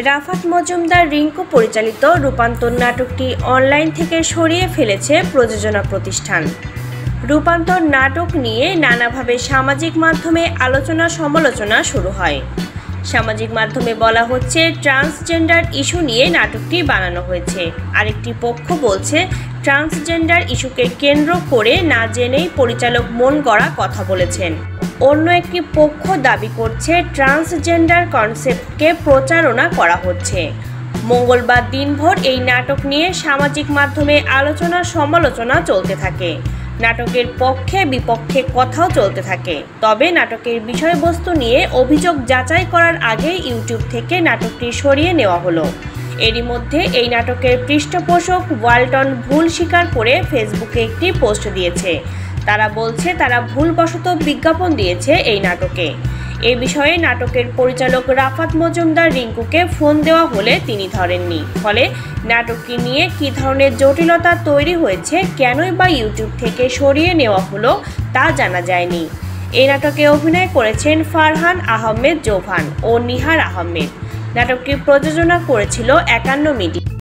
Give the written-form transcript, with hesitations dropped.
রাফাত মজুমদার রিঙ্কু পরিচালিত রূপান্তর নাটকটি অনলাইন থেকে সরিয়ে ফেলেছে প্রযোজনা প্রতিষ্ঠান। রূপান্তর নাটক নিয়ে নানাভাবে সামাজিক মাধ্যমে আলোচনা সমালোচনা শুরু হয়। সামাজিক মাধ্যমে বলা হচ্ছে ট্রান্সজেন্ডার ইস্যু নিয়ে নাটকটি বানানো হয়েছে। আরেকটি পক্ষ বলছে ট্রান্সজেন্ডার ইস্যুকে কেন্দ্র করে না জেনেই পরিচালক মন গড়া কথা বলেছেন। অন্য একটি পক্ষ দাবি করছে ট্রান্সজেন্ডার কনসেপ্টকে প্রচারণা করা হচ্ছে। মঙ্গলবার দিনভর এই নাটক নিয়ে সামাজিক মাধ্যমে আলোচনা সমালোচনা চলতে থাকে। নাটকের পক্ষে বিপক্ষে কথাও চলতে থাকে। তবে নাটকের বিষয়বস্তু নিয়ে অভিযোগ যাচাই করার আগে ইউটিউব থেকে নাটকটি সরিয়ে নেওয়া হলো। এরই মধ্যে এই নাটকের পৃষ্ঠপোষক ওয়ালটন ভুল স্বীকার করে ফেসবুকে একটি পোস্ট দিয়েছে। তারা বলছে তারা ভুলবশত বিজ্ঞাপন দিয়েছে এই নাটকে। এ বিষয়ে নাটকের পরিচালক রাফাত মজুমদার রিঙ্কুকে ফোন দেওয়া হলে তিনি ধরেননি। ফলে নাটকটি নিয়ে কী ধরনের জটিলতা তৈরি হয়েছে, কেনই বা ইউটিউব থেকে সরিয়ে নেওয়া হলো তা জানা যায়নি। এই নাটকে অভিনয় করেছেন ফারহান আহমেদ জোভান ও নিহার আহমেদ। নাটকটি প্রযোজনা করেছিল ৫১ মিডিয়া।